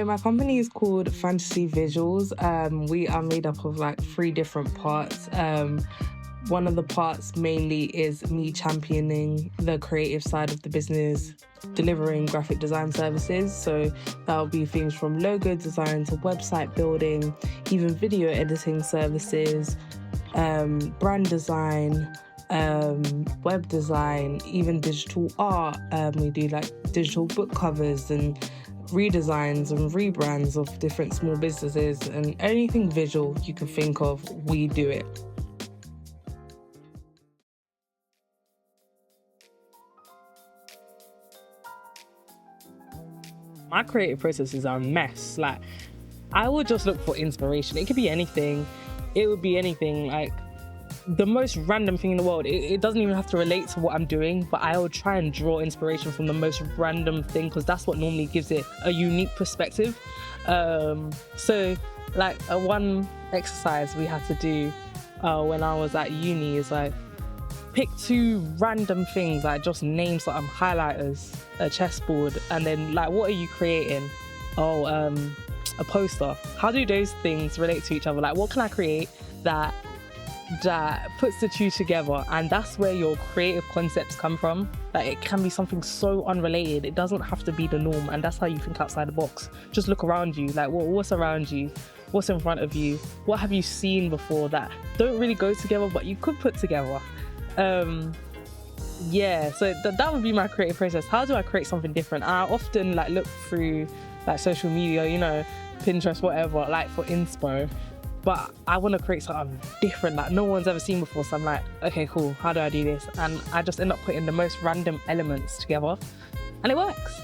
So my company is called FantasyVisuals. We are made up of like 3 different parts. One of the parts mainly is me championing the creative side of the business, delivering graphic design services. So that'll be things from logo design to website building, even video editing services, brand design, web design, even digital art. We do like digital book covers and redesigns and rebrands of different small businesses, and anything visual you can think of, we do it. My creative processes are a mess. Like, I would just look for inspiration. It could be anything. It would be anything, like the most random thing in the world. It doesn't even have to relate to what I'm doing, but I would try and draw inspiration from the most random thing, because that's what normally gives it a unique perspective. So like one exercise we had to do when I was at uni is like, pick 2 random things, like just name some highlighters, a chessboard, and then like, what are you creating? A poster. How do those things relate to each other? Like, what can I create that puts the 2 together? And that's where your creative concepts come from. Like, it can be something so unrelated. It doesn't have to be the norm, and that's how you think outside the box. Just look around you. Like, what's around you? What's in front of you? What have you seen before that don't really go together, but you could put together? So that would be my creative process. How do I create something different? I often like look through like social media, Pinterest, whatever, like for inspo, but I want to create something different that no one's ever seen before. So I'm like, okay, cool, how do I do this? And I just end up putting the most random elements together, and it works.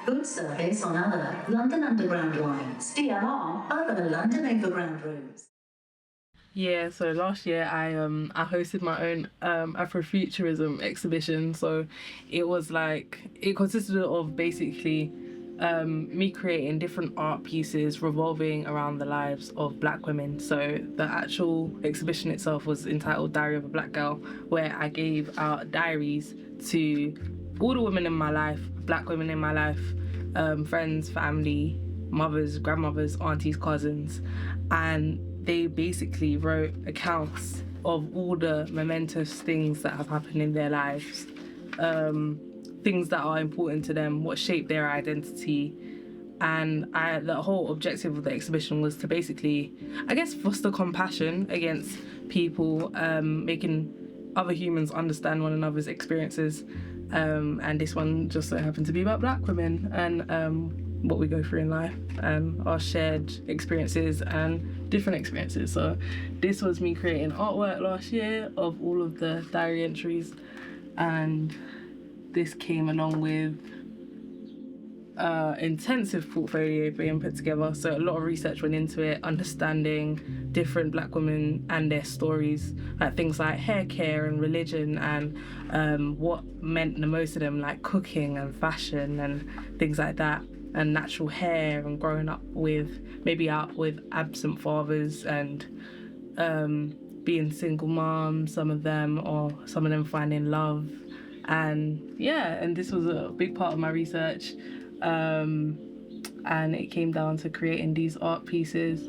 Good service on other London Underground lines. DLR over London Overground routes. Yeah, so last year I hosted my own Afrofuturism exhibition. So it consisted of basically me creating different art pieces revolving around the lives of Black women. So the actual exhibition itself was entitled Diary of a Black Girl, where I gave out diaries to all the women in my life, Black women in my life, friends, family, mothers, grandmothers, aunties, cousins, and they basically wrote accounts of all the momentous things that have happened in their lives, things that are important to them, what shaped their identity. And the whole objective of the exhibition was to basically, I guess, foster compassion against people, making other humans understand one another's experiences. And this one just so happened to be about Black women and what we go through in life and our shared experiences and different experiences. So this was me creating artwork last year of all of the diary entries, and this came along with intensive portfolio being put together. So a lot of research went into it, understanding different Black women and their stories, like things like hair care and religion, and what meant the most to them, like cooking and fashion and things like that, and natural hair, and growing up with absent fathers, and being single moms, some of them finding love. And this was a big part of my research, and it came down to creating these art pieces,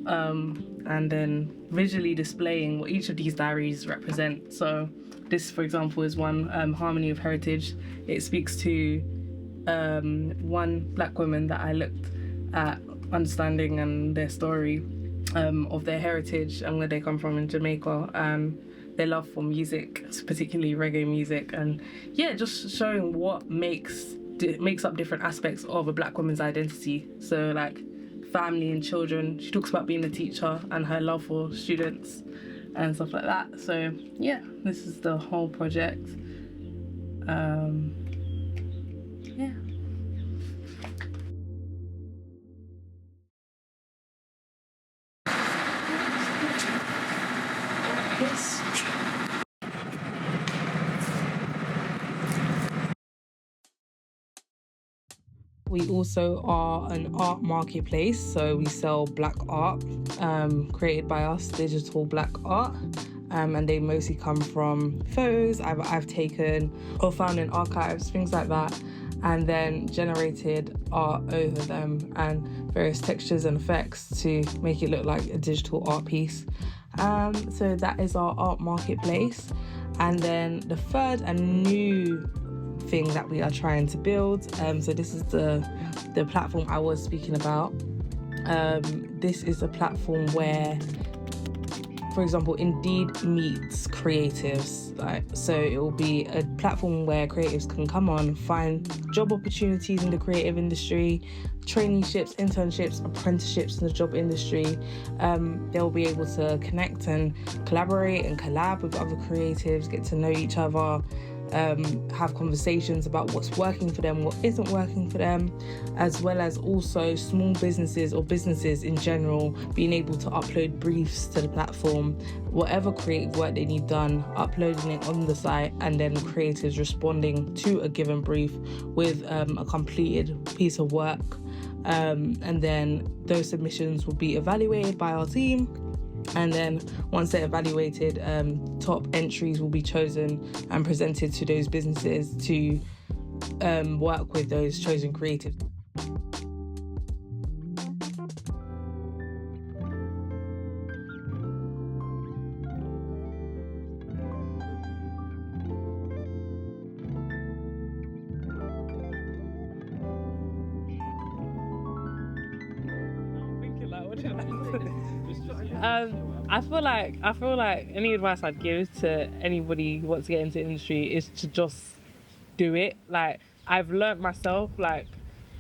and then visually displaying what each of these diaries represent. So this, for example, is one, Harmony of Heritage. It speaks to one Black woman that I looked at, understanding and their story of their heritage and where they come from in Jamaica, and their love for music, particularly reggae music, and just showing what makes up different aspects of a Black woman's identity. So like family and children. She talks about being a teacher and her love for students and stuff like that. So this is the whole project. Yes. We also are an art marketplace, so we sell Black art created by us, digital Black art. and they mostly come from photos I've taken or found in archives, things like that, and then generated art over them and various textures and effects to make it look like a digital art piece. So that is our art marketplace. And then the third and new thing that we are trying to build, so this is the platform I was speaking about. This is a platform where, for example, Indeed meets creatives. So it will be a platform where creatives can come on, find job opportunities in the creative industry, traineeships, internships, apprenticeships in the job industry. They'll be able to connect and collaborate and collab with other creatives, get to know each other, have conversations about what's working for them, what isn't working for them, as well as also small businesses or businesses in general being able to upload briefs to the platform, whatever creative work they need done, uploading it on the site, and then creatives responding to a given brief with a completed piece of work. And then those submissions will be evaluated by our team. And then once they're evaluated, top entries will be chosen and presented to those businesses to work with those chosen creatives. I feel like any advice I'd give to anybody who wants to get into the industry is to just do it. Like, I've learnt myself that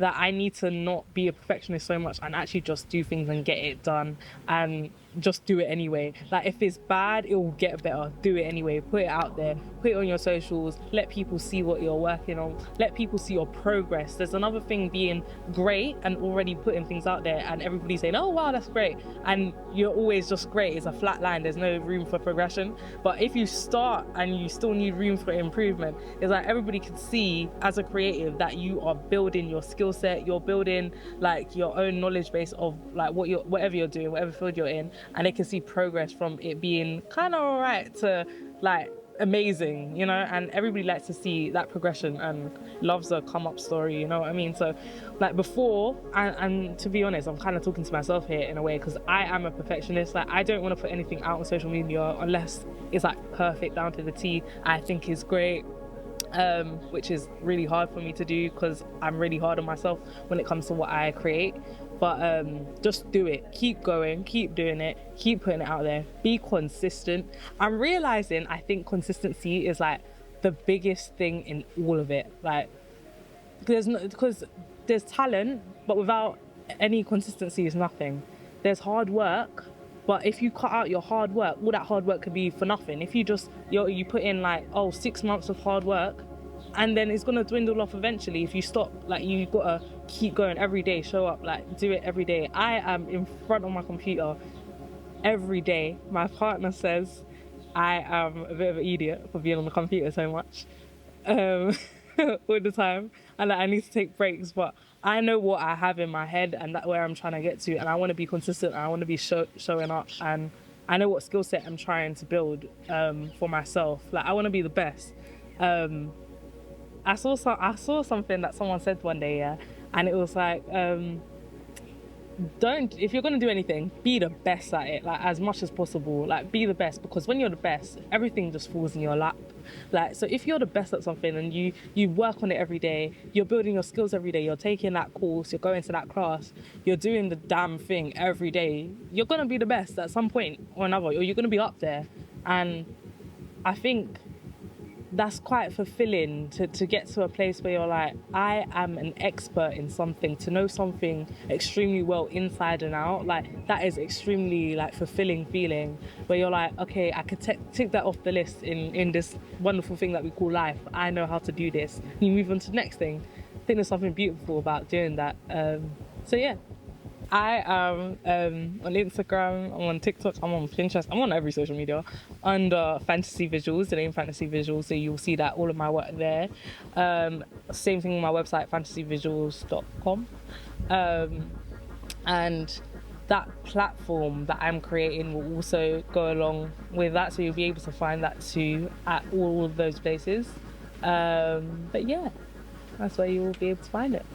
I need to not be a perfectionist so much and actually just do things and get it done and just do it anyway. Like, if it's bad, it will get better. Do it anyway. Put it out there. Put it on your socials. Let people see what you're working on. Let people see your progress. There's another thing being great and already putting things out there and everybody saying, oh wow, that's great, and you're always just great. It's a flat line. There's no room for progression. But if you start and you still need room for improvement, it's like everybody can see as a creative that you are building your skill set. You're building like your own knowledge base of like whatever you're doing, whatever field you're in, and they can see progress from it being kind of alright to like amazing, you know. And everybody likes to see that progression and loves a come up story, you know what I mean? So like before, and to be honest, I'm kind of talking to myself here in a way, because I am a perfectionist. Like, I don't want to put anything out on social media unless it's like perfect down to the T. I think it's great, which is really hard for me to do because I'm really hard on myself when it comes to what I create. But just do it. Keep going, keep doing it, keep putting it out there. Be consistent. I'm realizing I think consistency is like the biggest thing in all of it. Like, because there's talent, but without any consistency is nothing. There's hard work, but if you cut out your hard work, all that hard work could be for nothing. If you just you put in like 6 months of hard work, and then it's gonna dwindle off eventually if you stop. Like, you gotta keep going every day, show up, like do it every day. I am in front of my computer every day. My partner says I am a bit of an idiot for being on the computer so much all the time, and that I need to take breaks, but I know what I have in my head and that where I'm trying to get to, and I want to be consistent, and I want to be showing up, and I know what skill set I'm trying to build for myself. Like, I want to be the best. I saw something that someone said one day, yeah, and it was like, if you're going to do anything, be the best at it, like as much as possible. Like, be the best, because when you're the best, everything just falls in your lap. Like, so if you're the best at something and you work on it every day, you're building your skills every day, you're taking that course, you're going to that class, you're doing the damn thing every day, you're going to be the best at some point or another, or you're going to be up there. And I think that's quite fulfilling to get to a place where you're like, I am an expert in something, to know something extremely well inside and out. Like, that is extremely like fulfilling feeling, where you're like, okay, I could tick that off the list in this wonderful thing that we call life. I know how to do this. And you move on to the next thing. I think there's something beautiful about doing that. So yeah, I am on Instagram, I'm on TikTok, I'm on Pinterest, I'm on every social media under FantasyVisuals, the name FantasyVisuals, so you'll see that all of my work there. Same thing on my website, FantasyVisuals.com. And that platform that I'm creating will also go along with that, so you'll be able to find that too at all of those places. But yeah, that's where you will be able to find it.